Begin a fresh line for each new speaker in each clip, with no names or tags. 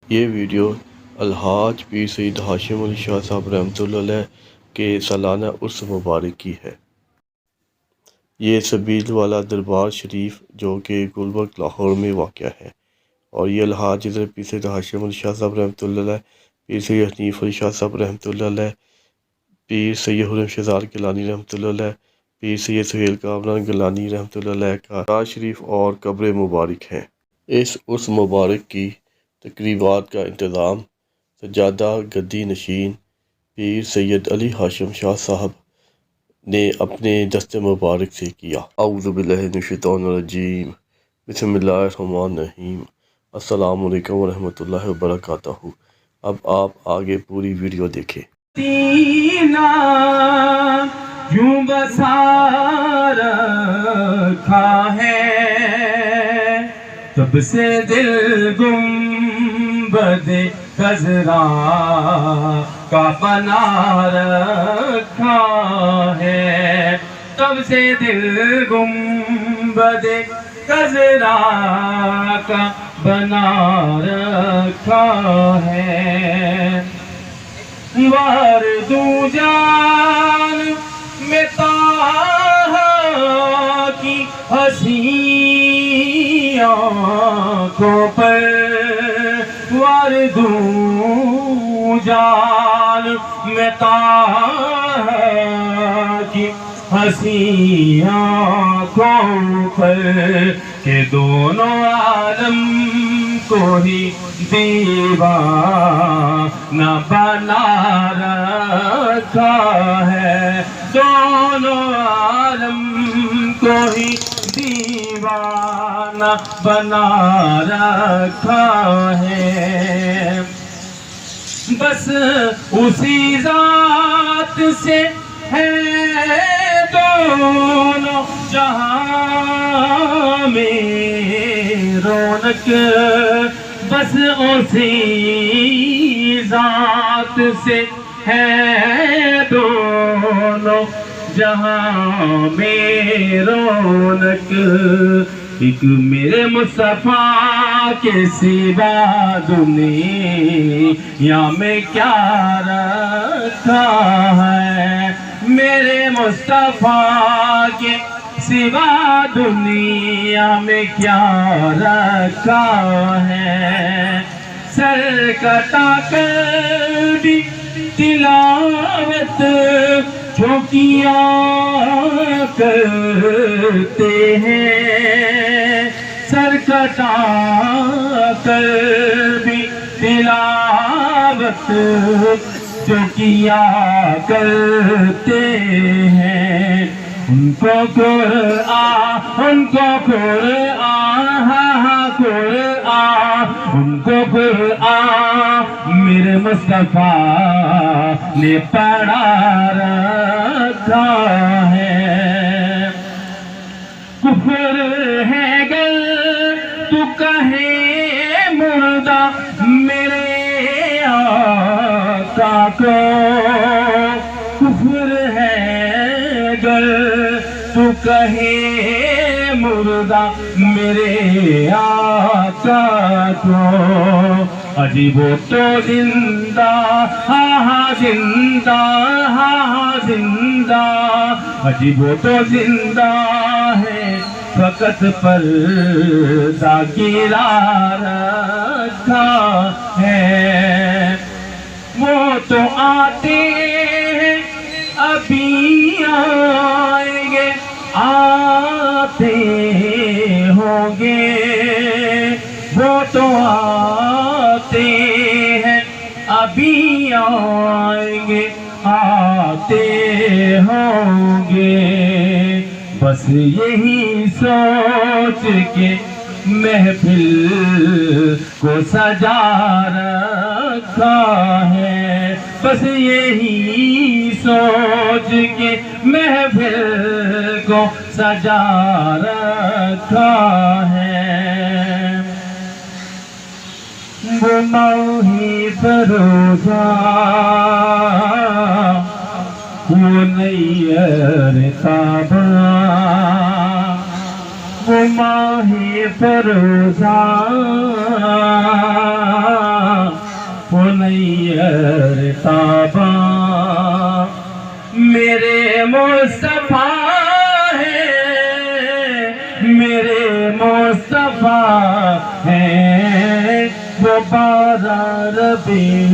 یہ ویڈیو الحاج پیر سید ہاشم علی شاہ صاحب رحمۃ اللہ علیہ کے سالانہ عرس مبارک کی ہے۔ یہ سبیل والا دربار شریف جو کہ گلبرگ لاہور میں واقع ہے، اور یہ الحاج حضرت پیر سید ہاشم علی شاہ صاحب رحمۃ اللہ علیہ، پیر سید حنیف علی شاہ صاحب رحمۃ اللہ علیہ، پیر سید حرم شہزاد گیلانی رحمۃ اللہ علیہ، پیر سید سہیل کامران گیلانی رحمۃ اللہ علیہ کا راز شریف اور قبر مبارک ہے۔ اس عرس مبارک کی تقریبات کا انتظام سجادہ گدی نشین پیر سید علی ہاشم شاہ صاحب نے اپنے دست مبارک سے کیا۔ اعوذ باللہ من الشیطان الرجیم، بسم اللہ الرحمن الرحیم، السلام علیکم ورحمۃ اللہ وبرکاتہ۔ اب آپ آگے پوری ویڈیو دیکھیں۔
یوں بسا رکھا ہے تب سے دل گنبد خضرا کا بنا رکھا ہے، تب سے دل گنبد خضرا کا بنا رکھا ہے۔ وردو جان میں طاہا کی حسین آنکھوں پر، وردو جان میں طاہا کی حسین آنکھوں پر، کہ دونوں عالم کو ہی دیوانہ بنا رکھا ہے، دونوں عالم کو ہی دیوانہ بنا رکھا ہے۔ بس اسی ذات سے ہے دونوں جہاں میں رونق، بس اسی ذات سے ہے دونوں جہاں میں رونق، ایک میرے مصطفیٰ کے سوا دنیا میں کیا رکھا ہے، میرے مصطفیٰ کے سوا دنیا میں کیا رکھا ہے۔ سر کٹا کر بھی تلاوت جو کیا کرتے ہیں، سر کٹا کر بھی تلاوت جو کیا کرتے ہیں، ان کو قرآن، ان کو قرآن، قرآن، ان کو قرآن میرے مصطفیٰ نے پڑھا رکھا ہے۔ کفر ہے گر تو کہے مردہ میرے آقا کو، کفر ہے گر تو کہے مردہ میرے آقا کو، عجیب وہ تو زندہ، ہاں ہاں زندہ، ہاں ہاں زندہ، عجیب وہ تو زندہ ہے، فقط پردہ گرا رکھا ہے۔ وہ تو آتے ہیں ابھی آئیں گے، آتے ہوں گے، وہ تو آتے ہیں ابھی آئیں گے، آتے ہوں گے، بس یہی سوچ کے محفل کو سجا رکھا ہے، بس یہی سوچ کے محفل کو سجا رکھا ہے۔ وہ ماہی فروزہ وہ نیر تابہ، وہ ماہی فروزہ نیر تاباں میرے مصطفیٰ ہے، میرے مصطفیٰ ہے، وہ 12 ربیع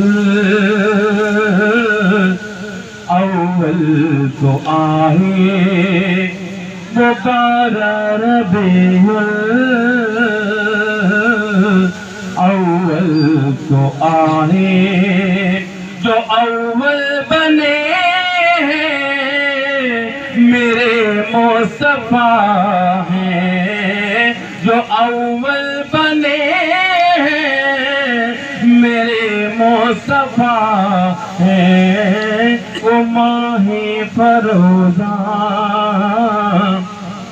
الاول کو آئے، وہ 12 ربیع الاول کو آئے، جو اول بنے میرے مصطفیٰ ہیں، جو اول بنے میرے مصطفیٰ ہیں، وہ ماہ فروزاں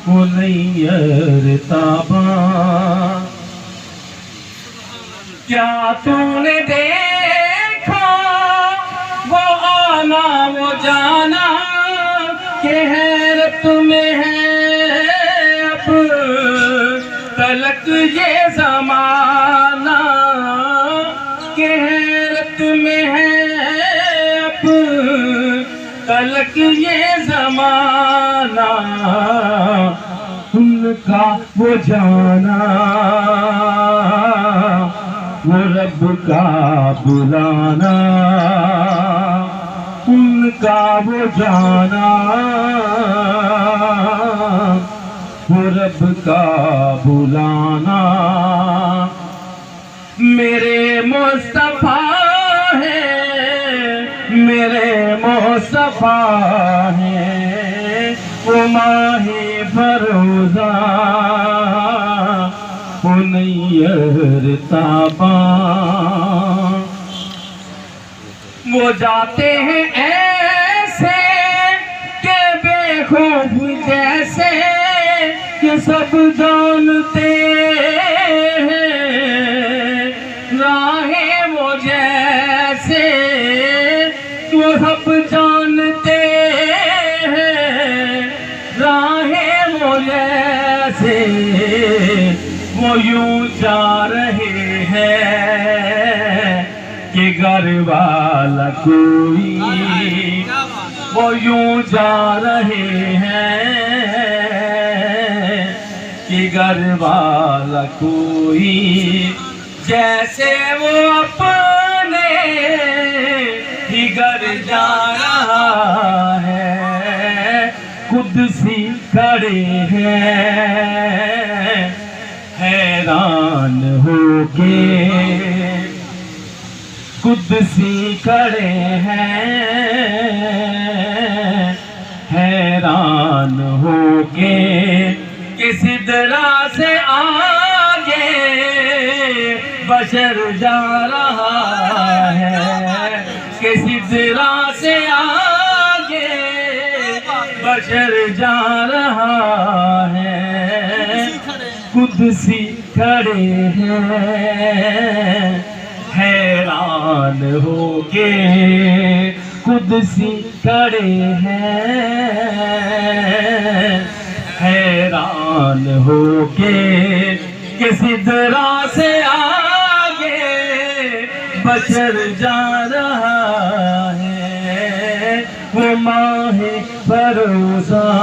وہ نیر تاباں۔ کیا تو نے دیکھا وہ آنا وہ جانا کہ حیرت میں ہے اب تلک یہ زمانہ، کہ حیرت میں ہے اب تلک یہ زمانہ، ان کا وہ جانا وہ رب کا بلانا، ان کا وہ جانا وہ رب کا بلانا۔ میرے مصطفیٰ ہے، میرے مصطفیٰ ہے، وہ ماہ فروزاں وہ نیر تاباں۔ وہ جاتے ہیں ایسے کہ بے خوف جیسے کہ سب جانتے ہیں راہیں وہ جیسے، وہ سب جانتے ہیں راہیں وہ جیسے، وہ یوں جا رہے ہیں کہ گھر والا کوئی، وہ یوں جا رہے ہیں کہ گھر والا کوئی، جیسے وہ اپنے ہی گھر جا رہا ہے، خود سی کھڑے ہیں حیران ہو کے، قدسی کھڑے ہیں حیران ہو کے، کہ سدرا سے آگے بشر جا رہا ہے، کہ سدرا سے آگے بشر جا رہا ہے، قدسی کھڑے ہیں حیران ہو کے، قدسی کھڑے ہیں حیران ہو کے، کہ سدرا سے آگے بشر جا رہا ہے، وہ ماہ فروزاں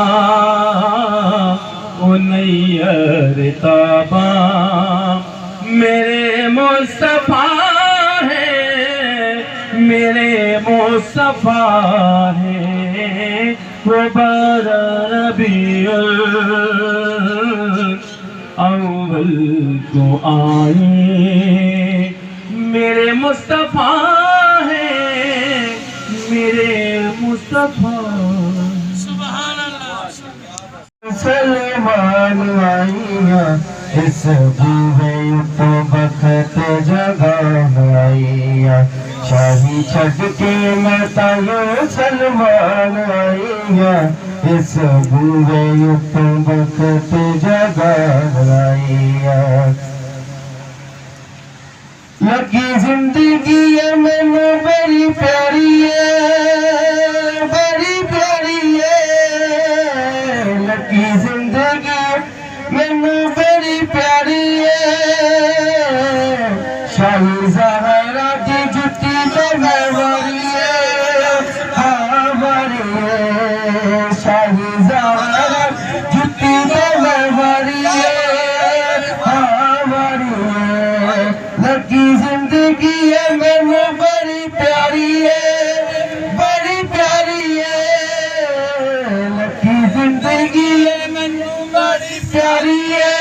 وہ نیر تاباں۔ میرے مصطفیٰ ہے، میرے مصطفیٰ ہے، وہ 12 ربیع الاول کو آئے، میرے مصطفیٰ ہے، میرے مصطفیٰ۔
سلمان آئیا اس بوے تو بخت جگہ آئیا، شاہی چھڈ کے میں تایوں سلمان آئیا، اس بوے تو بخت جگہ آئیا۔ لگی زندگی ہے مینو بڑی پیاری ہے، بڑی پیاری ہے، لگی زندگی مینو بڑی پیاری ہے، شاہی زہرا کی جت زندگی ہے مینوں بڑی پیاری ہے بڑی پیاری ہے لکی زندگی ہے مینوں بڑی پیاری ہے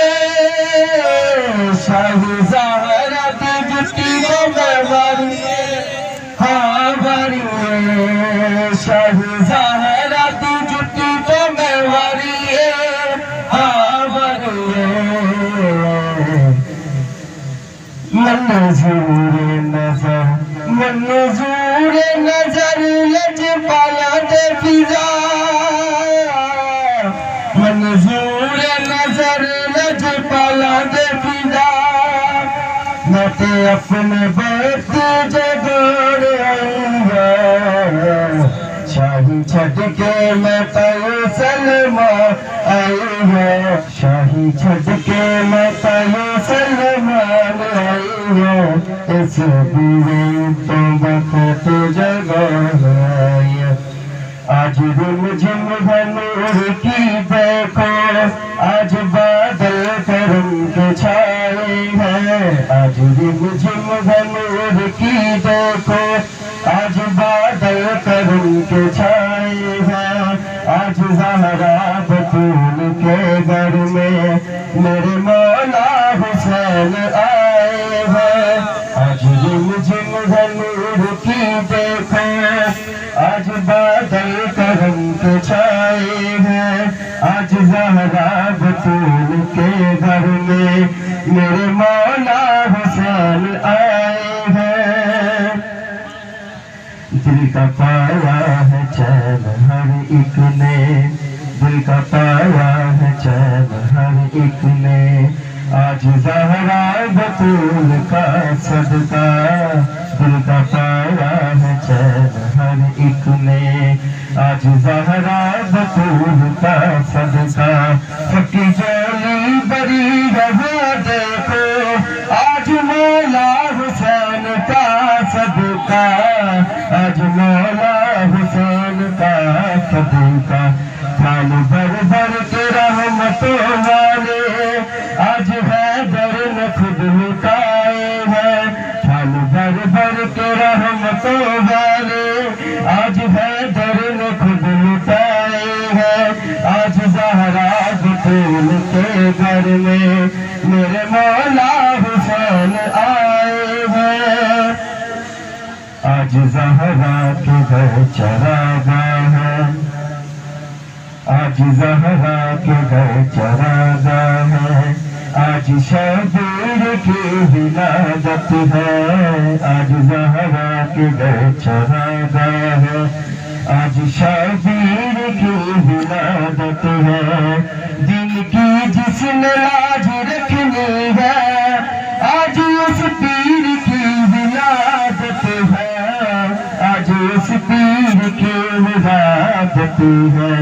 شاہی زہرا دی جٹی کو میں واری ہے ہاں واری ہے شاہی زہرا دی جٹی کو میں واری ہے ہاں واری ہے منظور نظر لج پایا دے فضا منظور نظر لج پایا دے فضا میں تے اپنے بیت جگڑ آئیگا شاہی چھڑ کے میں پاؤ سلمہ آئیگا شاہی چھڑ کے میں پاؤ سلمان آئیگا اس بوئے تو بخت جگہ آئیگا آج رم جم بنور کی دیکھو آج بادل کرم کے چھائے ہیں آج رم جم بنور کی دیکھو آج بادل کرم کے چھائے ہیں آج زہرا بطول کے گھر میں میرے مولا حسین آئے ہیں آج رم جم بنور کی دیکھو آج بادل کرم کے چھائے ہیں آج زہرا بطول کے گھر میں میرے مولا حسین آئے ہیں دل کا پایا ہے چین ہر ایک نے دل کا پایا ہے چین ہر ایک نے آج زہرا بطول کا صدقہ دل کا پایا ہے چین ہر ایک نے آج زہرا بطول کا صدقہ پھکی جولی بری رہا دیکھو آج مولا حسین کا صدقہ آج مولا حسین کا صدقہ تھال بھر بھر کے رحمتوں والے آج حیدر نے خود لٹائے ہیں تھال بھر بھر کے رحمتوں والے آج حیدر نے خود لٹائے ہیں آج زہرا بطول کے گھر میں میرے مولا حسین آئے ہیں آج زہرا کے گھر چراغاہ ہے آج زہرا کے گھر چراغاہ ہے آج شبیر کی ولادت ہے آج زہرا کے گھر چراغاہ ہے آج شبیر کی ولادت ہے دل کی جس نے لاج رکھنی ہے آج اس پیر کی ولادت ہے آج اس پیر کی ولادت ہے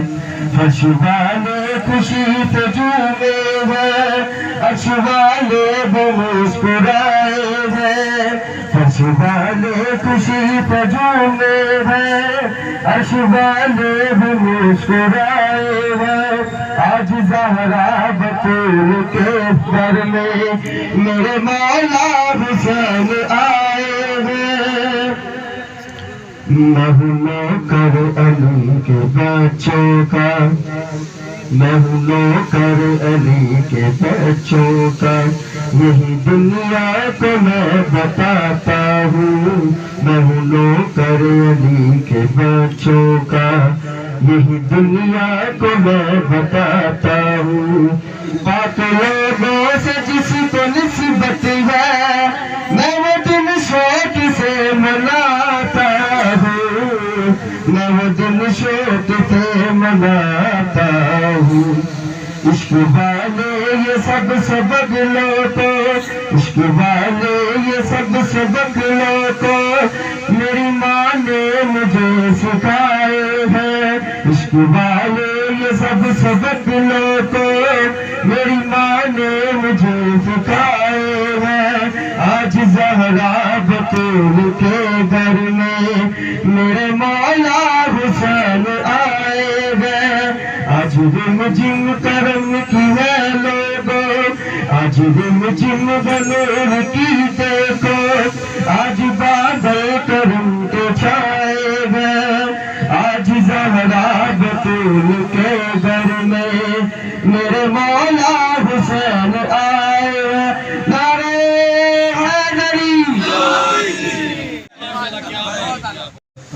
فرش والے خوشی سے جھومے ہیں عرش والے بھی مسکرائے ہیں فرش والے خوشی سے جھومے ہیں عرش والے بھی مسکرائے ہیں آج زہرا بطول کے گھر میں میرے مولا حسین آئے ہیں میں ہوں نوکر علی کے بچوں کا میں ہوں نوکر علی کے بچوں کا یہی دنیا کو میں بتاتا ہوں میں ہوں نوکر علی کے بچوں کا یہی دنیا کو میں بتاتا ہوں پاک لوگوں سے جس کو نسبت ہے میں وہ دن شوق سے مناتا ہوں میں وہ دن شوق سے مناتا ہوں عشق والے یہ سب سبق لو تو عشق والے یہ سب سبق لو تو میری ماں نے مجھے سکھائے ہیں عشق والے یہ سب سبق لو تو میری ماں نے مجھے سکھائے ہیں آج زہرا بطول کے گھر میں میرے مولا حسین آئے ہیں آج رم جم کرم کی ہے لوگوں آج رم جم بنور کی دیکھو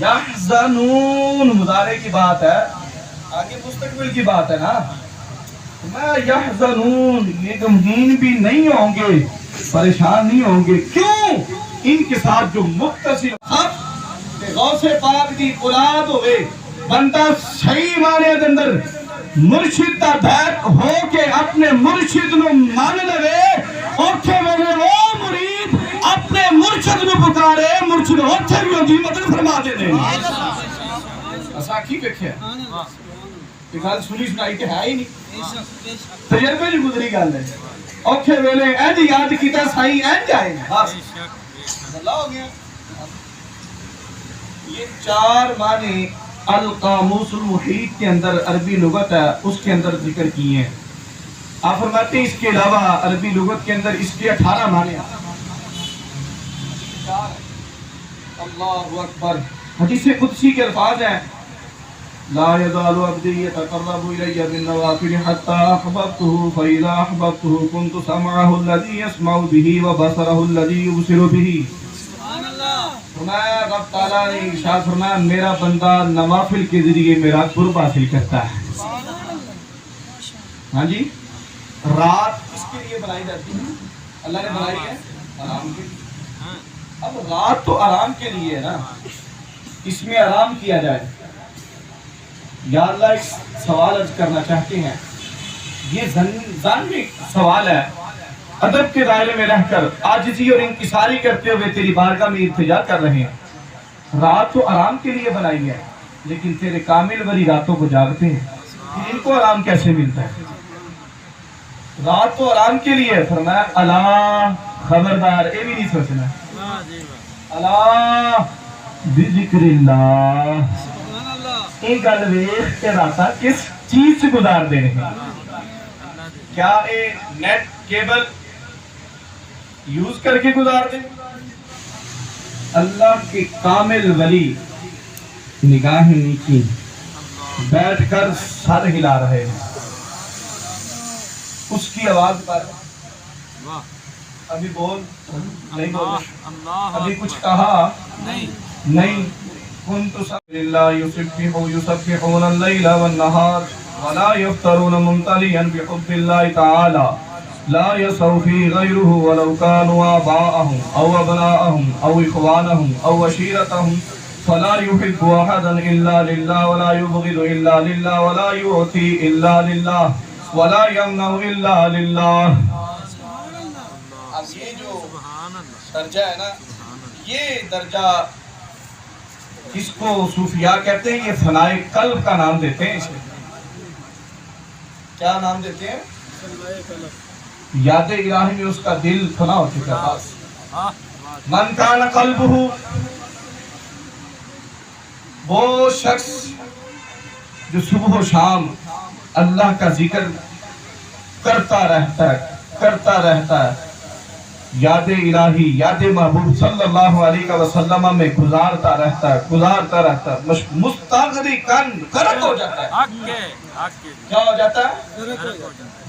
یحزنون مضارع کی بات ہے، آگے مستقبل کی بات ہے نا. میں یحزنون یہ غمگین بھی نہیں ہوں گے، پریشان نہیں ہوں گے. کیوں؟ ان کے ساتھ جو مختصر خط غوث پاک دی اولاد ہوئے بندہ صحیح معنی دے اندر مرشد دا بیت ہو کے اپنے مرشد نو مان لے، اوکھے ویلے او مرید اپنے مرشد نو پکارے، مرشد اوتھے بھی ہوندی مدد فرما دے دے. اساکھی ویکھیا یہ گل سنی سنائی تے ہے ہی نہیں، تجربے دی گزری گل ہے. اوکھے ویلے انج یاد کیتا سائیں انج آئے بس اللہ ہو گیا. یہ 4 معنی القاموس المحیط کے اندر عربی لغت ہے اس کے اندر ذکر کیے ہیں. آپ فرماتے ہیں اس کے علاوہ عربی لغت کے اندر اس کے 18 معنی ہیں. اللہ اکبر. حدیث قدسی کے الفاظ ہیں لا يزال عبدي يتقرب الي بالنوافل حتى احببته فاذا احببته كنت سمعه الذي يسمع به وبصره الذي يبصر به. سبحان اللہ. فرمایا رب تعالیٰ نے ارشاد فرمایا میرا بندہ نوافل کے ذریعے میرا قرب حاصل کرتا ہے. ہاں جی رات کس کے لیے بنائی جاتی ہے؟ اللہ نے بنائی ہے آرام کے لیے. اب رات تو آرام کے لیے ہے نا، اس میں آرام کیا جائے. یا اللہ ایک سوال عرض کرنا چاہتے ہیں، یہ ظاہری سوال ہے، ادب کے دائرے میں رہ کر عاجزی اور انکساری کرتے ہوئے تیری بارگاہ میں التجا کر رہے ہیں. رات تو آرام کے لیے بنائی ہے لیکن تیرے کامل ولی راتوں کو جاگتے ہیں، ان کو آرام کیسے ملتا ہے؟ رات تو آرام کے لیے. فرمایا الا خبردار، یہ بھی نہیں سوچنا، الا بذکر اللہ. یہ گل ویکھ کے راتا کس چیز سے گزار دے رہے ہیں؟ کیا یہ نیٹ کیبل یوز کر کے گزار دیں؟ اللہ کے کامل ولی نگاہیں نیچی بیٹھ کر سر ہلا رہے ہیں. اس کی آواز پر ابھی بول نہیں بول، ابھی کچھ کہا نہیں. كنت لله يسبحون الليل والنهار ولا يفترون ممتلئا بحب الله تعالى لا يسعوا فيه غيره ولو كانوا آباءهم أو أبناءهم أو إخوانهم أو عشيرتهم فلا يحب أحدا إلا لله ولا يبغض إلا لله ولا يعطي إلا لله ولا يمنع إلا لله. اب یہ جو درجہ ہے نا، یہ درجہ اس کو صوفیاء کہتے ہیں، یہ فنائے قلب کا نام دیتے ہیں. اسے کیا نام دیتے ہیں؟ یاد الہی میں اس کا دل فنا ہو چکا ہے. من کان قلبہ، وہ شخص جو صبح و شام اللہ کا ذکر کرتا رہتا ہے، یاد الہی یاد محبوب صلی اللہ علیہ وسلم میں گزارتا رہتا ہے، مستغرقاً غرق ہو جاتا ہے. کیا ہو جاتا ہے؟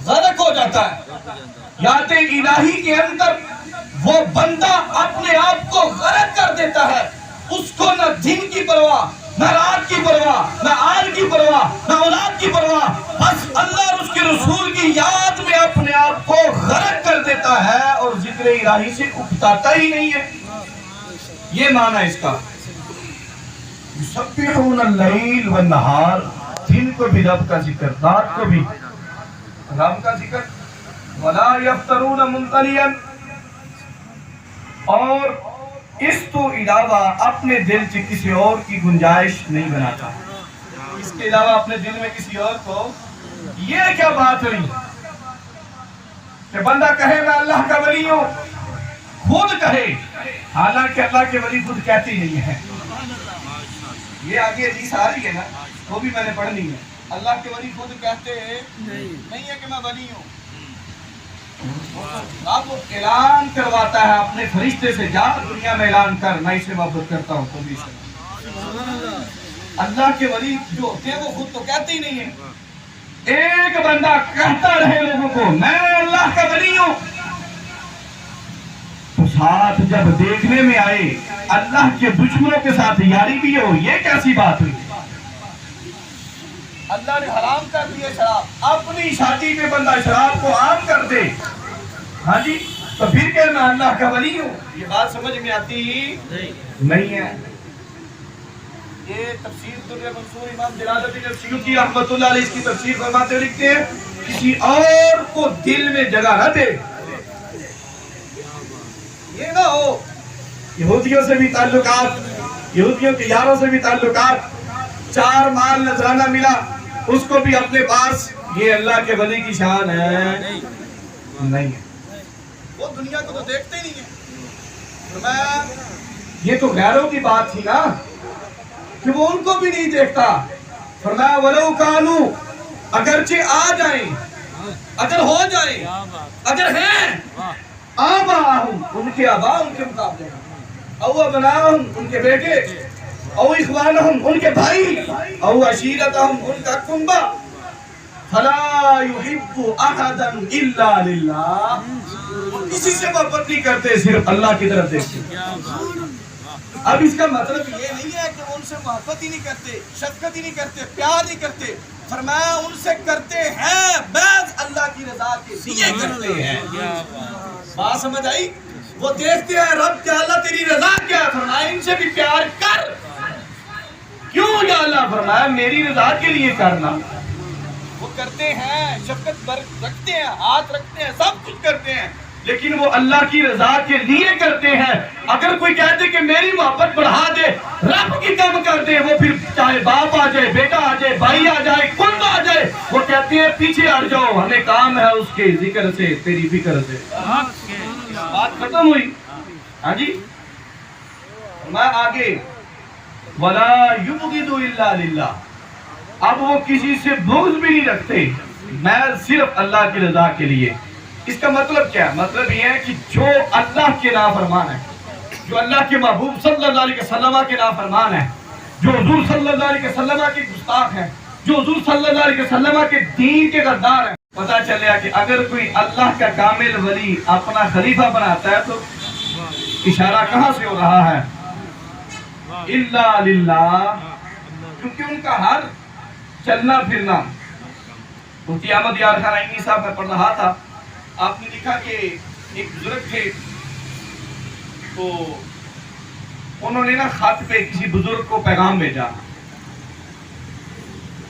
غرق ہو جاتا ہے. یاد الہی کے اندر وہ بندہ اپنے آپ کو غرق کر دیتا ہے. اس کو نہ دن کی پرواہ، نہ رات کی پرواہ، نہ آن کی پرواہ، نہ اولاد کی پرواہ، بس اللہ اور اس کے رسول کی یاد میں اپنے آپ کو غرق کر دیتا ہے اور ذکر الہی سے اکتاتا ہی نہیں ہے. یہ معنی اس کا. یسبحون اللیل والنہار، دن کو بھی رب کا ذکر، رات کو بھی رب کا ذکر. ولا یفترون ممتلئا، اور اس تو علاوہ اپنے دل سے کسی اور کی گنجائش نہیں بناتا. اس کے علاوہ اپنے دل میں کسی اور کو، یہ کیا بات ہوئی کہ بندہ کہے میں اللہ کا ولی ہوں، خود کہے، حالانکہ اللہ کے ولی خود کہتے ہی نہیں ہے. یہ آگے حدیث آ رہی ہے نا، وہ بھی میں نے پڑھنی ہے. اللہ کے ولی خود کہتے نہیں ہے کہ میں ولی ہوں. اب وہ اعلان کرواتا ہے اپنے فرشتے سے، جا دنیا میں اعلان کر میں اسے محبت کرتا ہوں. تو بھی اللہ کے ولی جو ہوتے ہیں وہ خود تو کہتے ہی نہیں ہیں. ایک بندہ کہتا رہے لوگوں کو میں اللہ کا ولی ہوں، تو ساتھ جب دیکھنے میں آئے اللہ کے دشمنوں کے ساتھ یاری بھی ہو، یہ کیسی بات ہوئی؟ اللہ نے حرام کر دیا شراب، اپنی شادی میں بندہ شراب کو عام کر دے، ہاں جی، تو پھر کہ میں اللہ کا ولی ہوں، یہ بات سمجھ میں آتی نہیں ہے۔ یہ تفسیر در منصور امام جلال الدین السیوطی رحمۃ اللہ علیہ اس کی تفسیر فرماتے لکھتے ہیں، کسی اور کو دل میں جگہ نہ دے، یہ نہ ہو یہودیوں سے بھی تعلقات، یہودیوں کے یاروں سے بھی تعلقات، 4 مال نذرانہ ملا اس کو بھی اپنے پاس، یہ اللہ کے ولی کی شان ہے نہیں ہے، وہ دنیا کو تو دیکھتے ہی نہیں ہے۔ فرمایا یہ تو غیروں کی بات تھی نا کہ وہ ان کو بھی نہیں دیکھتا۔ فرمایا وَلَوْ كَانُوا، اگرچہ آ جائیں، اگر ہو جائیں، اگر ہیں آباءہم، ان کے آباء ان کے مقابلے، او ابناءہم ان کے بیٹے، او اخوانہم ان کے بھائی، او عشیرتہم ان کا کنبہ، فَلَا يُحِبُّ أَحَدًا إِلَّا لِلَّهِ، وہ کسی سے محبت نہیں کرتے، صرف اللہ کی طرف دیکھتے۔ اب اس کا مطلب یہ نہیں ہے کہ ان سے محبت ہی نہیں کرتے، شفقت ہی نہیں کرتے، پیار نہیں کرتے، فرمایا ان سے کرتے ہیں بعض اللہ کی رضا کے لیے کرتے ہیں۔ بات سمجھ آئی؟ وہ دیکھتے ہیں رب کیا اللہ تیری رضا کیا ہے، فرمایا ان سے بھی پیار کر، کیوں یا اللہ، فرمایا میری رضا کے لیے کرنا۔ وہ کرتے ہیں، شفقت رکھتے ہیں، ہاتھ رکھتے ہیں، سب کچھ کرتے ہیں، لیکن وہ اللہ کی رضا کے لیے کرتے ہیں۔ اگر کوئی کہتے کہ میری محبت بڑھا دے، رب کی کم کر دے، وہ پھر چاہے باپ آ جائے، بیٹا آ جائے، بھائی آ جائے، کنب آ جائے، وہ کہتے ہیں پیچھے ہٹ جاؤ، ہمیں کام ہے اس کے ذکر سے، تیری فکر سے۔ بات ختم ہوئی، ہاں جی۔ میں آگے وَلَا يُبْغِضُ إِلَّا لِلَّهِ، اب وہ کسی سے بغض بھی نہیں رکھتے، میں صرف اللہ کی رضا کے لیے۔ اس کا مطلب کیا ہے؟ مطلب یہ ہے کہ جو اللہ کے نافرمان ہے، جو اللہ کے محبوب صلی اللہ علیہ وسلم کے نافرمان ہے، جو حضور صلی اللہ علیہ وسلم کے گستاخ ہیں، جو حضور صلی اللہ علیہ وسلم کے دین کے غدار ہیں، پتہ چلیا کہ اگر کوئی اللہ کا کامل ولی اپنا خلیفہ بناتا ہے تو اشارہ کہاں سے ہو رہا ہے؟ الا للہ، کیونکہ ان کا ہر چلنا پھرنا۔ مفتی احمد یار خان عینی صاحب میں پڑھ رہا تھا، آپ نے لکھا کہ ایک بزرگ تھے، تو انہوں نے نا خط پہ کسی بزرگ کو پیغام بھیجا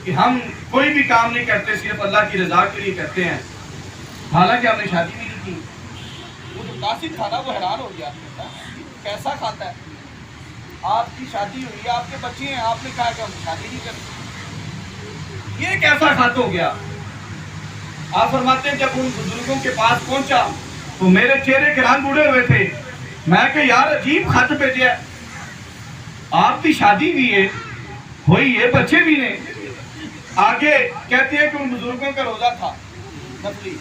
کہ ہم کوئی بھی کام نہیں کرتے، صرف اللہ کی رضا کے لیے کرتے ہیں، حالانکہ ہم نے شادی بھی نہیں کی۔ وہ جو قاصد تھا نا وہ حیران ہو گیا، کیسا کھاتا ہے، آپ کی شادی ہوئی ہے، آپ کے بچے ہیں، آپ نے کہا کہ ہم شادی نہیں کرتے، یہ کیسا خط ہو گیا؟ آپ فرماتے ہیں جب ان بزرگوں کے پاس پہنچا تو میرے چہرے کے رنگ اڑے ہوئے تھے، میں کہ یار عجیب خط بھیجا ہے، آپ کی شادی بھی ہے، ہوئی ہے، بچے بھی نے۔ آگے کہتے ہیں کہ ان بزرگوں کا روزہ تھا نفلی،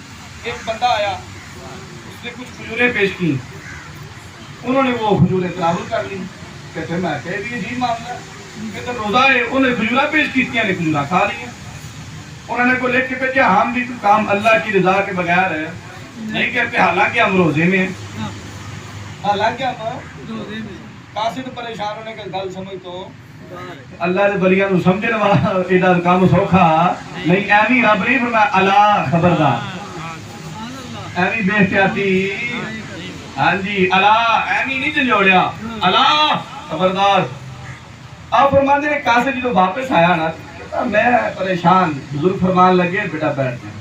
ایک بندہ آیا، اس نے کچھ کھجوریں پیش کی، انہوں نے وہ کھجوریں تناول کر لی، کہتے ہیں میں کہ بھی عجیب معاملہ ہے، کہتے روزہ ہے، انہیں کھجوریں پیش کی تھی، نے کھجوریں کھا لی، انہوں نے کو لکھ کے بھیجا ہم بھی کام اللہ کی رضا کے بغیر ہے نہیں کرتے، حالانکہ ہم روزے میں ہیں، حالانکہ ہم قاصد پریشان ہونے کا گل سمجھ تو اللہ نے بلیاں نو سمجھنے والا ایڈا کام سوکھا نہیں، ایویں رب نہیں فرمایا الا خبردار، ایویں بے احتیاطی، ہاں جی الا ایویں نہیں جھنجھوڑیا، الا خبردار۔ آپ فرماتے ہیں قاصد جدو واپس آیا نا میں پریشان، بزرگ فرمان لگے بیٹا بیٹھ جائے،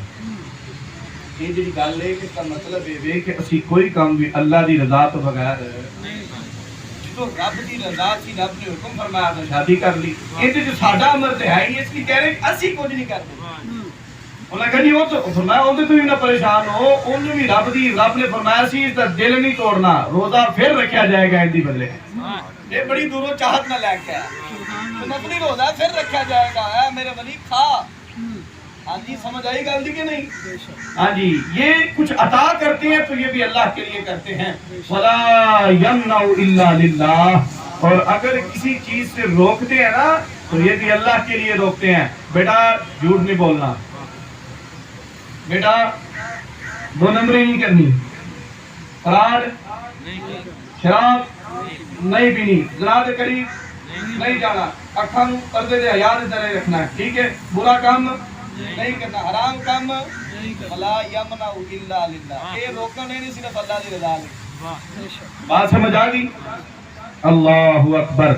یہ جی گل ہے کہ اس کا مطلب یہ کہ اسی کوئی کام بھی اللہ دی رضا تو بغیر جدو رب دی رضا سی، رب نے حکم فرمایا تو شادی کر لی، یہ جو ساڈا عمر تے ہے ہی اس لیے کہہ رہے کہ اسی کچھ نہیں کرتے۔ انہوں نے کہا جی وہ تو فرمایا وہ تو نہ پریشان ہو، انہوں بھی رب نے فرمایا سی اس کا دل نہیں توڑنا، روزہ پھر رکھا جائے گا اندی بدلے، یہ بڑی دوروں چاہت نہ لے کے تو نفلی روزہ پھر رکھا جائے گا، اے میرے ولی کھا۔ ہاں جی سمجھ آئی گل دی کہ نہیں؟ ہاں جی یہ کچھ عطا کرتے ہیں تو یہ بھی اللہ کے لیے کرتے ہیں۔ وَلَا يَمْنَعُ إِلَّا لِلَّهِ، اور اگر کسی چیز سے روکتے ہیں نا تو یہ بھی اللہ کے لیے روکتے ہیں۔ بیٹا جھوٹ نہیں بولنا، بیٹا دو نمبری نہیں کرنی، فراڈ شراب نہیں پینی، زنا دے قریب نہیں جانا، اکھاں نوں پردے دے حیا دے ذریعے رکھنا ہے، ٹھیک ہے، برا کام نہیں کرنا، حرام کام ولا یمنع الا للہ، یہ روکنے نہیں صرف اللہ دی رضا لئی۔ بات سمجھ آ گئی؟ اللہ اکبر۔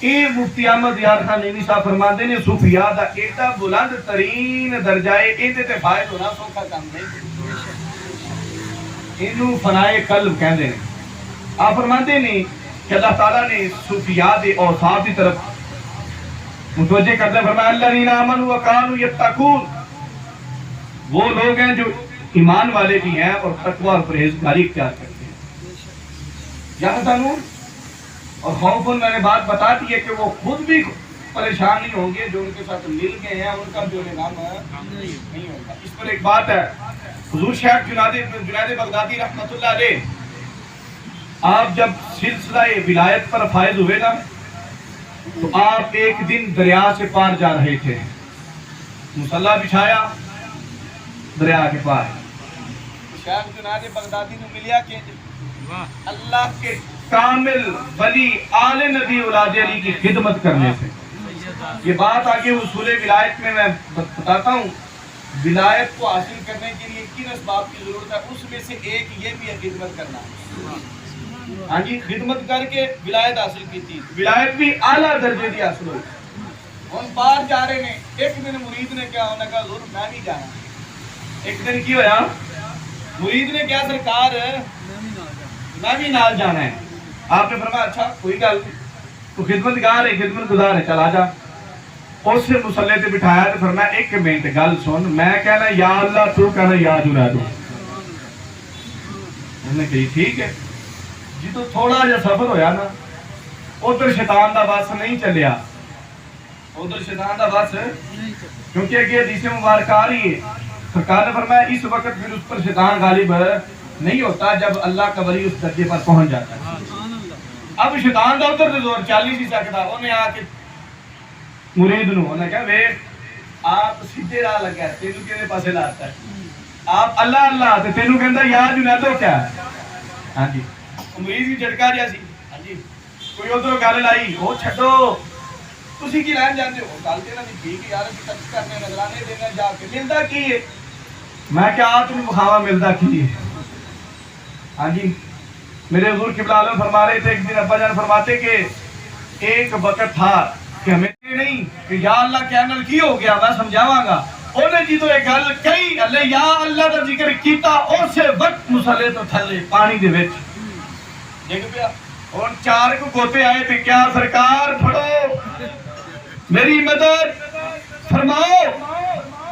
یہ مفتی احمد یار خان نیمی صاحب فرماتے ہیں صوفیاء دا ایڈا بلند ترین درجہ ہے، یہ تے فائد ہونا سوکھا کام نہیں، اینو فنائے قلب کہندے ہیں۔ آپ فرماتے ہیں کہ اللہ تعالیٰ نے صوفیاء دے اوصاف کی طرف متوجہ کرتے ہیں، فرمایا الذین آمنوا وکانوا یتقون، وہ لوگ ہیں جو ایمان والے بھی ہیں اور تقوی اور پرہیزگاری اختیار کرتے ہیں۔ یحزنون اور خوف، میں نے بات بتا دی ہے کہ وہ خود بھی پریشان نہیں ہوں گے، جو ان کے ساتھ مل گئے ہیں ان کا جو نظام نہیں ہوگا۔ اس پر ایک بات ہے، حضور شیخ جنید بغدادی رحمۃ اللہ علیہ، آپ جب سلسلہ ولایت پر فائز ہوئے نا تو آپ ایک دن دریا سے پار جا رہے تھے، مصلی بچھایا دریا کے پار، شیخ جنید بغدادی نے ملیا کہ اللہ کے کامل ولی آل نبی اولاد علی کی خدمت کرنے سے۔ یہ بات آگے اصول ولایت میں بتاتا ہوں، ولایت کو حاصل کرنے کے لیے کن اسباب کی ضرورت ہے، اس میں سے ایک یہ بھی ہے خدمت کرنا۔ ہاں جی، خدمت کر کے ولایت حاصل کی تھی، ولایت بھی اعلیٰ درجے کی حاصل ہوئی۔ ہم باہر جا رہے ہیں، ایک دن مرید نے کیا ہونا کہا حضور میں بھی جانا، ایک دن کی ہوا مرید نے کیا سرکار میں بھی نال جانا ہے، آپ نے فرمایا اچھا کوئی گل تو خدمت گار ہے، خدمت گزار ہے، چلا جا۔ اس سے مصلی تے بٹھایا تو فرمایا ایک منٹ گل سن، میں کہنا یا اللہ تو کہنا یا جنید، انہوں نے کہی ٹھیک ہے جی۔ تو تھوڑا جا سفر ہویا نا، ادھر شیطان دا بس نہیں چلیا، ادھر شیطان دا بس، کیونکہ اگے حدیث مبارک آ رہی ہے، سرکار نے فرمایا اس وقت پھر اس پر شیطان غالب نہیں ہوتا جب اللہ کا ولی اس درجے پر پہنچ جاتا ہے۔ اب شیطان دا ادھر زور چل نہیں سکتا، انہیں آ کے مرید نو انہیں کہا ویکھ آپ سیدھے راہ لگا ہے، تینوں کینے پاسے لاتا ہے، آپ اللہ اللہ تے تینوں کہندا یا جنیدو کیا ہے؟ ہاں جی، مرید کی جھٹکا جا سی، ہاں جی، کوئی ادھر گل لائی وہ چھڈو تسی کی لین جاندے ہو، گل تے نہ ٹھیک یار کی ٹچ کرنے نظرانے دینا جا کے ملدا کی ہے، میں کہ آ تمہیں بخاوا ملدا کی ہے۔ ہاں جی، میرے حضور قبلہ عالم فرما رہے تھے، ایک دن ابا جان فرماتے کہ ایک وقت تھا کہ ہمیں نہیں کہ یا اللہ کیا نل کی ہو گیا، میں سمجھاواں گا، انہیں جی تو ایک گل کہی اللہ یا اللہ دا ذکر کیتا، اسے وقت مصلی تو تھلے پانی دے وچ دیکھ پیا، اور چار کو گوتے آئے تھے، کیا سرکار پھڑو میری مدد فرماؤ،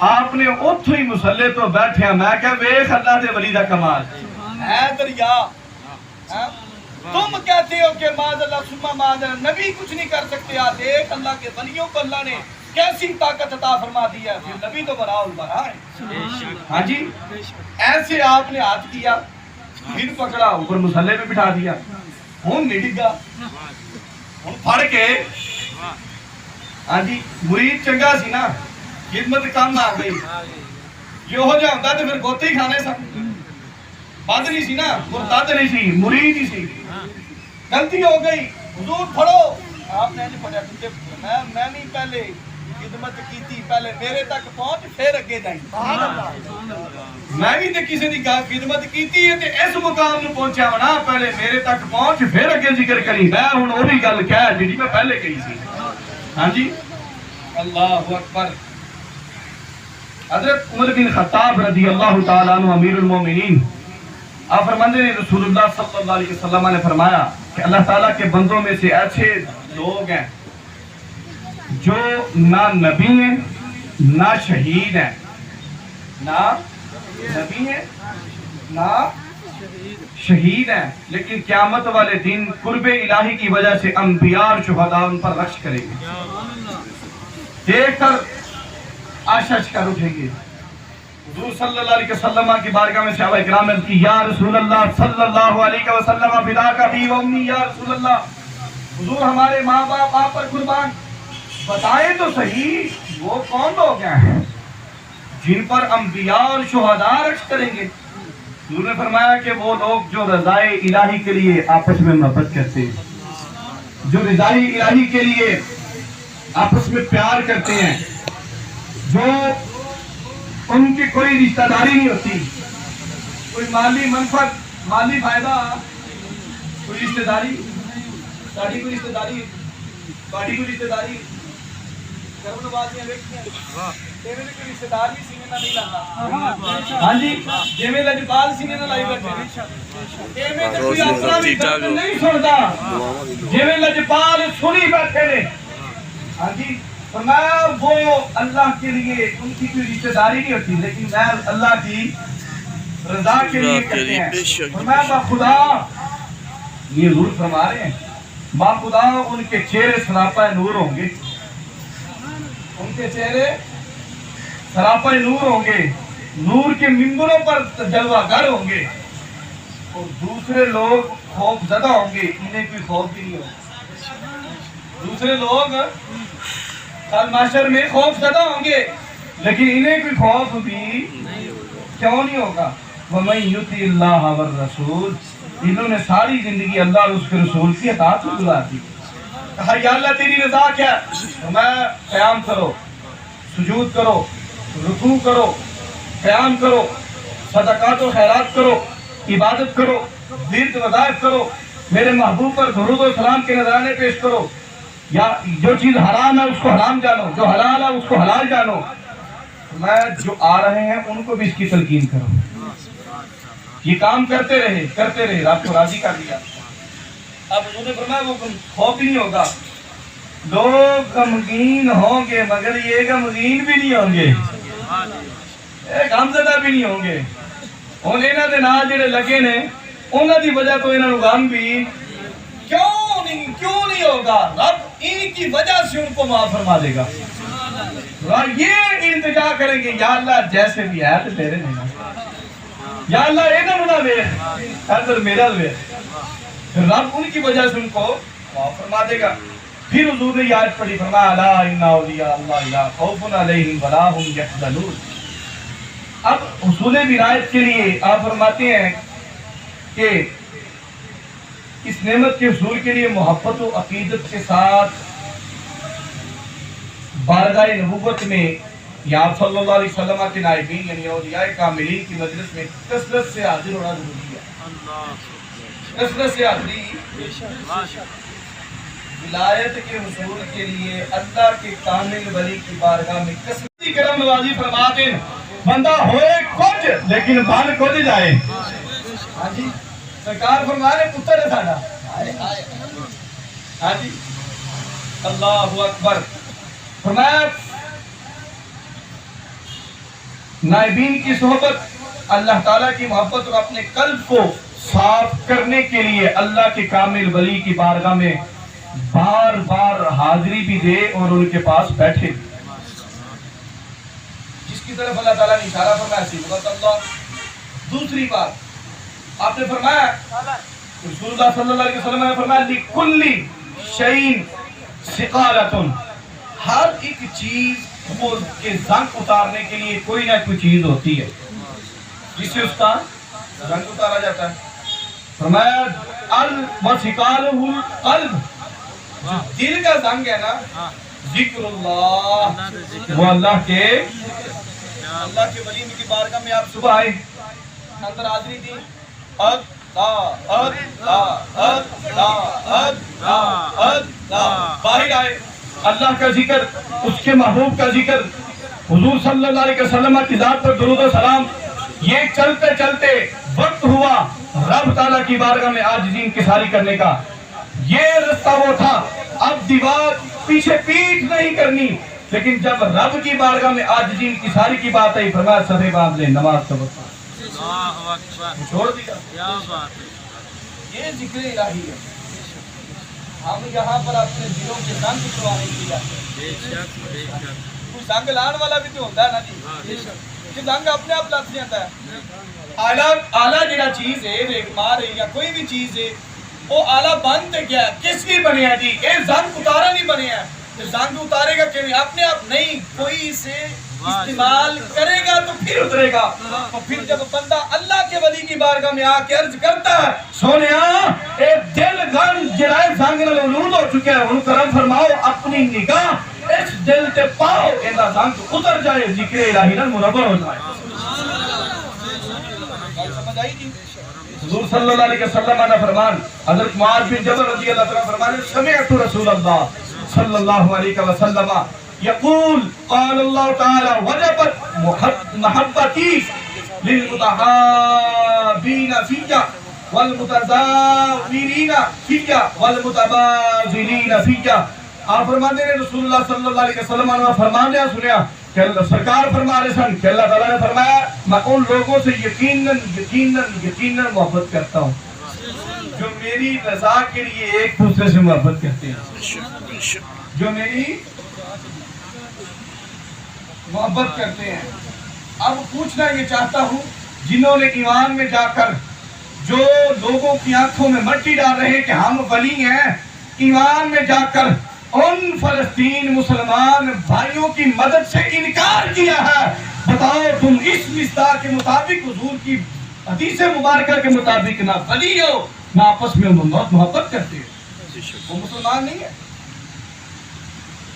آپ نے اتھو ہی مصلی تو بیٹھے، میں کہا ویکھ اللہ دے ولی دا کمال ہے دریا، تم کہتے ہو کہ معاذ اللہ ثم معاذ اللہ، نبی کچھ نہیں کر سکتے، دیکھ اللہ کے ولیوں کو اللہ نے کیسی طاقت عطا فرما دی ہے، پھر نبی تو براء البراء ہے۔ ہاں جی، ایسے آپ نے ہاتھ کیا، پھر پکڑا اوپر مصلی پہ بٹھا دیا، ہوں نہیں ڈگا، ہوں پھڑ کے، ہاں جی، مرید چنگا سی نا، خدمت کام آ گئی، یہ ہو جا ہوتا تو پھر گوتے ہی کھانے سب بات نہیں سی نا، مرتاد نہیں سی، مرید ہی سی، غلطی ہو گئی، حضور پڑھو، آپ نے نہیں پڑھا، میں نہیں پہلے خدمت کی تھی، پہلے میرے تک پہنچ پھر اگے جائیں، میں بھی تے کسی دی خدمت کی تھی تے اس مقام نو پہنچا ہونا، پہلے میرے تک پہنچ پھر اگے ذکر کری، میں ہن وہی گل کہہ جی میں پہلے کہی سی۔ ہاں جی، اللہ اکبر۔ حضرت عمر بن خطاب رضی اللہ تعالیٰ عنہ امیر المومنین، آپ فرماتے ہیں رسول اللہ صلی اللہ علیہ وسلم نے فرمایا کہ اللہ تعالیٰ کے بندوں میں سے ایسے لوگ ہیں جو نہ نبی ہیں نہ شہید ہیں، نہ نبی ہیں نہ شہید ہیں، لیکن قیامت والے دن قرب الہی کی وجہ سے انبیاء اور شہداء ان پر رشک کریں گے، دیکھ کر آشش کر اٹھیں گے۔ حضور صلی اللہ علیہ وسلم کی بارگاہ میں صحابہ کرام نے کی یا رسول اللہ صلی اللہ علیہ وسلم فداک ابی و امی، یا رسول اللہ حضور ہمارے ماں باپ آپ پر قربان، بتائیں تو صحیح وہ کون لوگ ہیں جن پر انبیاء اور شہداء رشک کریں گے؟ حضور نے فرمایا کہ وہ لوگ جو رضائے الہی کے لیے آپس میں محبت کرتے ہیں، جو رضائے الہی کے لیے آپس میں پیار کرتے ہیں، جو ان کی کوئی رشتہ داری نہیں ہوتی، کوئی مالی منفعت، مالی فائدہ، کوئی رشتہ داری، ساڑی کوئی رشتہ داری، باڑی کوئی رشتہ داری، کرم نوازیاں ویکھیاں ایویں دے کوئی رشتہ دار بھی سینے نہ نہیں لانا، ہاں جی جویں لجپال سینے نہ لائی بیٹھے، ایویں تے کوئی اپنا بھی درد نہیں سندا جویں لجپال سنی بیٹھے نے، ہاں جی فرمایا وہ اللہ کے لیے ان کی کوئی رشتہ داری نہیں ہوتی، لیکن محض اللہ کی رضا کے لیے کرتے ہیں۔ فرمایا با خدا، یہ حضور فرما رہے ہیں، با خدا ان کے چہرے سراپا نور ہوں گے، ان کے چہرے سراپا نور ہوں گے، نور کے ممبروں پر جلوہ گر ہوں گے، اور دوسرے لوگ خوف زدہ ہوں گے، انہیں کوئی خوف بھی نہیں ہوگا۔ دوسرے لوگ کل معاشر میں خوف زدہ ہوں گے، لیکن انہیں کوئی خوف بھی کیوں نہیں ہوگا؟ وَمَن يُطِعِ اللَّهَ وَالرَّسُولَ، انہوں نے ساری زندگی اللہ اور اس کے رسول کی اطاعت میں گزار دی۔ کہا یا اللہ تیری رضا کیا ہے؟ میں قیام کرو، سجود کرو، رکوع کرو، قیام کرو، صدقات و خیرات کرو، عبادت کرو، ورد وظائف کرو، میرے محبوب پر درود و سلام کے نذرانے پیش کرو، یا جو چیز حرام ہے اس کو حرام جانو، جو حلال ہے اس کو حلال جانو۔ میں جو آ رہے ہیں ان کو بھی اس کی تلقین کرو، یہ کام کرتے رہے، رب کو راضی کر دیا۔ اب حضور نے فرمایا وہ خوف ہی نہیں ہوگا، لوگ غمگین ہوں گے مگر یہ غمگین بھی نہیں ہوں گے، غمزدہ بھی نہیں ہوں گے، ہن انہاں دے نال جڑے لگے نے انہاں دی وجہ تو انہاں نوں غم بھی کیوں نہیں ہوگا؟ رب ان کی وجہ سے ان کو معاف فرما دے گا۔ یہ التجا کریں گے یا اللہ جیسے بھی ہے تو تیرے نہیں، یا اللہ انہاں نوں نہ ویکھ، ادھر میرا ویکھ، رب ان کی وجہ سے ان کو معاف فرما دے گا۔ پھر حضور نے یہ آیت پڑھی، فرمایا الا ان اولیاء اللہ لا خوف علیہم ولا هم یحزنون۔ اب حصول ولایت کے لیے آپ فرماتے ہیں کہ اس نعمت کے حصول کے لیے محبت و عقیدت کے ساتھ بارگاہ نبوت میں یا آپ صلی اللہ علیہ وسلم کے نائبین یعنی اولیاء کاملین کی مجلس میں کثرت سے حاضر ہونا ضروری ہے۔ کثرت سے حاضری ولایت کے حصول کے لیے اللہ کے کامل ولی کی بارگاہ میں کثرت کرم نوازی فرما دیں، بندہ ہوئے کچھ لیکن بن کچھ جائے۔ ہاں جی سرکار فرما رہے پتر ہے ساڈا، ہاں جی اللہ اکبر۔ فرمایا نائبین کی صحبت، اللہ تعالیٰ کی محبت اور اپنے قلب کو صاف کرنے کے لیے اللہ کے کامل ولی کی بارگاہ میں بار بار حاضری بھی دے اور ان کے پاس بیٹھے، جس کی طرف اللہ تعالیٰ نے اشارہ فرمایا صبغۃ اللہ۔ دوسری بات آپ نے فرمایا، رسول اللہ صلی اللہ علیہ وسلم نے فرمایا لِكُلِّ شَيْءٍ ثِقَالَةٌ، ہر ایک چیز کے زنگ اتارنے کے لیے کوئی نہ کوئی چیز ہوتی ہے جس سے اس کا زنگ اتارا جاتا ہے۔ فرمایا وَثِقَالُهُ الْقَلْبُ، جو دل کا زنگ ہے نا، ذکر اللہ، وہ اللہ کے ولی کی بارگاہ میں آپ صبح آئے، اندر حاضری دی، باہر آئے، اللہ کا ذکر، اس کے محبوب کا ذکر، حضور صلی اللہ علیہ وسلم کی ذات پر درود و سلام، یہ چلتے چلتے وقت ہوا رب تعالیٰ کی بارگاہ میں عاجزی انکساری کرنے کا۔ یہ رستہ وہ تھا، اب دیوار پیچھے پیٹ نہیں کرنی، لیکن جب رب کی بارگاہ میں عاجزی انکساری کی بات آئی، فرمایا صفے باندھ لیں، نماز کا وقت چھوڑ دیا۔ یہ ذکر الہی ہے، ہم یہاں پر اپنے دلوں کے زنگ اتروانے کے لیے، کوئی زنگ لان والا بھی تو ہوتا ہے نا جی، کہ زنگ اپنے آپ لگ جاتا ہے۔ آلہ جڑا چیز ہے، ریگمار ہے یا کوئی بھی چیز ہے، وہ آلہ بند کیا ہے، کس کی بنے ہے جی؟ یہ زنگ اتارا نہیں بنے ہے، زنگ اتارے گا کہ اپنے آپ نہیں، کوئی اسے استعمال کرے گا تو پھر اترے گا. تو پھر جب بندہ اللہ کے ولی کی بارگاہ میں آ کے عرض کرتا ہے سونیا اے دل گن جرائے زنگ نال آلود ہو چکے ہیں, ان کرم فرماؤ اپنی نگاہ اس دل تے پاؤ ایندا زنگ اتر جائے, ذکر الہی نال منور ہو جائے. سمجھ آئی جی؟ حضور صلی اللہ علیہ وسلم نے فرمان, حضرت معاذ بن جبل رضی اللہ تعالیٰ فرمانے سمعت رسول اللہ صلی اللہ علیہ وسلم یقول قال اللہ تعالی وجبت محبتی للمتحابین فیہ والمتزاورین فیہ والمتبازلین فیہ. آپ فرماتے ہیں رسول اللہ صلی اللہ علیہ وسلم نے فرمان دیا سنیا کہ سرکار فرما رہے سن کہ اللہ تعالیٰ نے فرمایا میں ان لوگوں سے یقیناً محبت کرتا ہوں جو میری رضا کے لیے ایک دوسرے سے محبت کرتے ہیں, جو میری محبت کرتے ہیں. اب پوچھنا یہ چاہتا ہوں جنہوں نے ایمان میں جا کر جو لوگوں کی آنکھوں میں مٹی ڈال رہے ہیں کہ ہم ولی ہیں, ایمان میں جا کر ان فلسطین مسلمان بھائیوں کی مدد سے انکار کیا ہے, بتاؤ تم اس مصداق کے مطابق حضور کی حدیث مبارکہ کے مطابق نہ ولی ہو نہ آپس میں محبت کرتے ہو, وہ مسلمان نہیں ہے.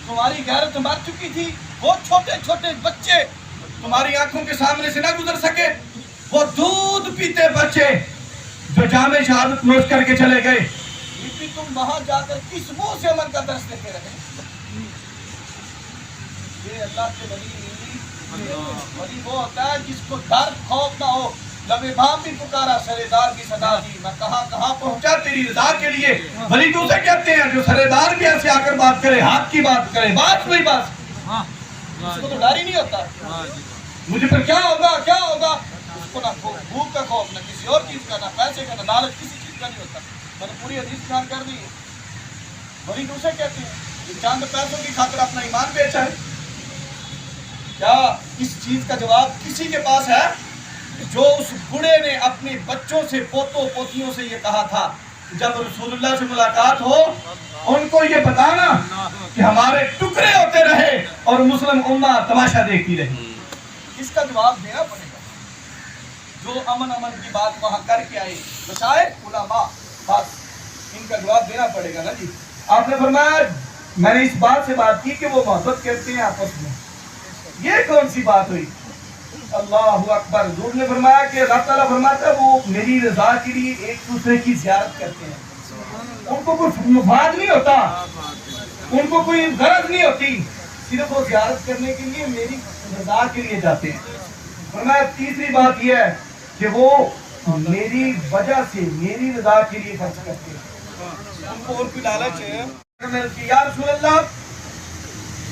تمہاری غیرت مر چکی تھی, وہ چھوٹے چھوٹے بچے تمہاری آنکھوں کے سامنے سے نہ گزر سکے, وہ دودھ پیتے بچے جو جامع شہادت نوش کر کے چلے گئے, تم وہاں جا کر کس منہ سے عمل کا درس دیتے رہے. یہ اللہ کے ولی وہ ہوتا ہے جس کو ڈر خوف نہ ہو. لبے بام بھی پکارا سردار کی صدا دی, میں کہاں پہنچا تیری رضا کے لیے. ولی تو اسے کہتے ہیں جو سردار بھی ایسے آ کر بات کرے, ہاتھ کی بات کرے, بات کوئی بات, اس کو تو ڈر ہی نہیں ہوتا مجھے پھر کیا ہوگا. اس کو نہ بھوک کا خوف, نہ کسی اور چیز کا, نہ پیسے کا, نہ لالچ کسی چیز کا نہیں ہوتا. میں نے پوری حدیث بیان کر دی. ولی تو اسے کہتے ہیں کہ چند پیسوں کی خاطر اپنا ایمان بیچا ہے. کیا اس چیز کا جواب کسی کے پاس ہے جو اس بڑے نے اپنے بچوں سے پوتوں پوتیوں سے یہ کہا تھا جب رسول اللہ سے ملاقات ہو ان کو یہ بتانا کہ ہمارے ٹکڑے ہوتے رہے اور مسلم امہ تماشا دیکھتی رہی. اس کا جواب دینا پڑے گا. جو امن کی بات وہاں کر کے آئے مشائخ علماء, بس ان کا جواب دینا پڑے گا نا جی. آپ نے فرمایا میں نے اس بات سے بات کی کہ وہ محبت کرتے ہیں آپس میں, یہ کون سی بات ہوئی. اللہ اکبر. حضور نے فرمایا کہ اللہ تعالیٰ فرماتا ہے وہ میری رضا کے لیے ایک دوسرے کی زیارت کرتے ہیں. ان کو کوئی مفاد نہیں ہوتا, ان کو کوئی غرض نہیں ہوتی, صرف وہ زیارت کرنے کے لیے میری رضا کے لیے جاتے ہیں. فرمایا تیسری بات یہ ہے کہ وہ میری وجہ سے میری رضا کے لیے خرچ کرتے ہیں. ان کو اور کوئی لالچ ہے. یا رسول اللہ,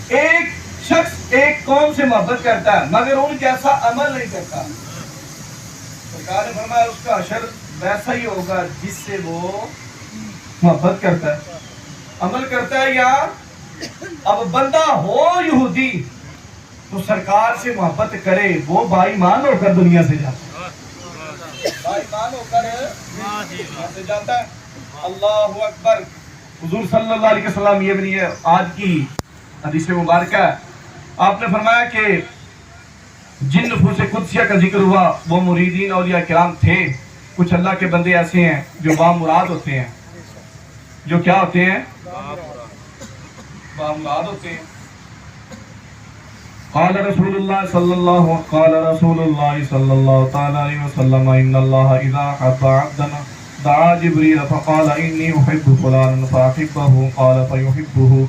ایک شخص ایک قوم سے محبت کرتا ہے مگر ان جیسا عمل نہیں کرتا. سرکار نے فرمایا اس کا حشر ویسا ہی ہوگا جس سے وہ محبت کرتا ہے, عمل کرتا ہے. یا اب بندہ ہو یہودی تو سرکار سے محبت کرے, وہ بھائی مان ہو کر دنیا سے جاتا ہے, بھائی مان ہو کر دنیا سے جاتا ہے. اللہ اکبر. حضور صلی اللہ علیہ وسلم, یہ بھی ہے آج کی حدیث مبارکہ ہے, آپ نے فرمایا کہ جن نفوس قدسیہ کا ذکر ہوا وہ مریدین اولیاء کرام تھے. کچھ اللہ کے بندے ایسے ہیں جو بامراد ہوتے ہیں, جو کیا ہوتے ہیں, بامراد ہوتے ہیں. قال رسول اللہ صلی اللہ تعالی علیہ وسلم ان اللہ اذا حب عبدنا دعا جبریل فقال انی احب فلانا فاحبه قال فيحبه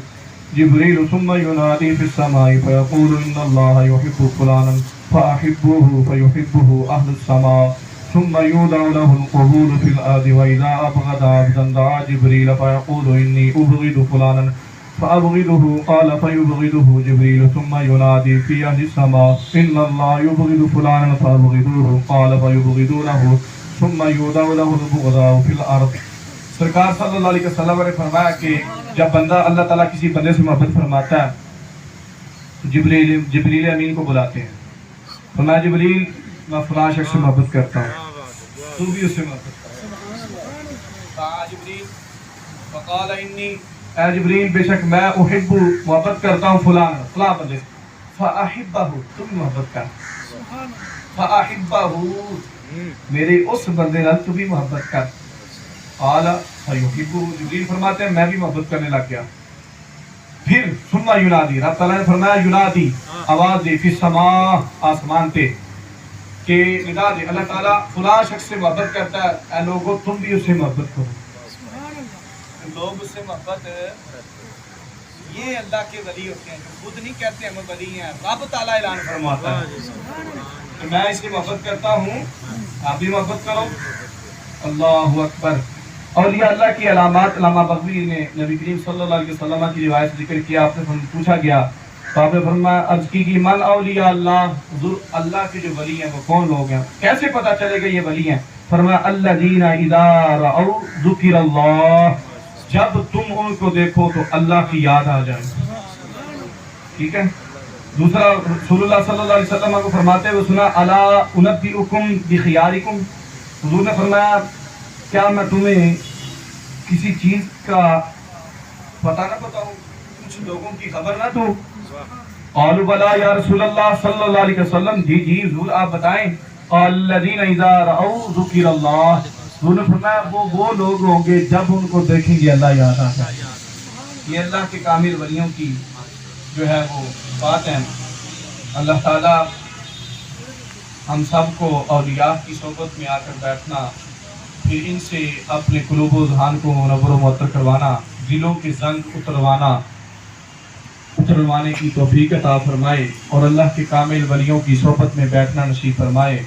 جبريل ثم ينادي في السماء فيقول إن الله يحب فلانا فأحبه فيحبه أهل السماء ثم يودع له القبول في الأرض وإذا أبغض عبدا دعا جبريل فيقول إني أبغض فلانا فأبغضه قال فيبغضه جبريل ثم ينادي في أهل السماء إن الله يبغض فلانا فأبغضوه قال فيبغضونه ثم يودع له البغضاء في الأرض. سرکار صلی اللہ علیہ وسلم نے فرمایا کہ جب بندہ اللہ تعالیٰ کسی بندے سے محبت فرماتا ہے تو جبریل امین کو بلاتے ہیں. فرمایا جبریل میں فلاں شخص سے محبت کرتا ہوں, تو بھی اس سے محبت کرتا. جبریل فقال انی, اے جبریل بے شک میں احب محبت کرتا ہوں فلاں بندے سے. فَأَحِبَّهُ تم بھی محبت کر فَأَحِبَّهُ میرے اس بندے نال تو بھی محبت کر قال فَيُحِبُّهُ جبریل فرماتے ہیں میں بھی محبت کرنے لگ گیا پھر ثم ینادی رب تعالیٰ نے فرمایا ینادی آواز دے فی السماء آسمان تے کہ ندا دے اللہ تعالیٰ فلاں شخص سے محبت کرتا ہے اے لوگوں تم بھی اس سے محبت کرو
لوگ اس سے محبت یہ اللہ کے ولی ہوتے ہیں جو خود نہیں کہتے ہم ولی ہیں رب تعالیٰ اعلان فرماتا ہے
کہ میں اس سے محبت کرتا ہوں آپ بھی محبت کرو اللہ اکبر اور یہ اللہ کی علامات علامہ بغوی نے نبی کریم صلی اللہ علیہ وسلم کی روایت ذکر کیا آپ سے پوچھا گیا تو آپ نے فرمایا عرض کی کہ من اولیاء اللہ حضور اللہ کے جو ولی ہیں وہ کون لوگ ہیں کیسے پتہ چلے گا یہ ولی ہیں فرمایا الذین اذا رأوا ذکر اللہ جب تم ان کو دیکھو تو اللہ کی یاد آ جائے ٹھیک ہے دوسرا رسول اللہ صلی اللہ علیہ وسلم کو فرماتے ہوئے سنا الا انبئکم بخیارکم حضور نے فرمایا کیا میں تمہیں کسی چیز کا پتہ نہ بتاؤں کچھ لوگوں کی خبر نہ دوں قالوا بلا یا رسول اللہ صلی اللہ علیہ وسلم جی جی حضور آپ بتائیں الذین اذا رأوا ذکر اللہ حضور نے فرمایا وہ لوگ ہوں گے جب ان کو دیکھیں گے اللہ یاد آتا ہے یہ اللہ کے کامل ولیوں کی جو ہے وہ بات ہے اللہ تعالیٰ ہم سب کو اولیاء کی صحبت میں آ کر بیٹھنا پھر ان سے اپنے قلوب و ذہان کو منور و معطر کروانا دلوں کے زنگ اتروانے کی توفیق عطا فرمائے اور اللہ کے کامل ولیوں کی صحبت میں بیٹھنا نصیب فرمائے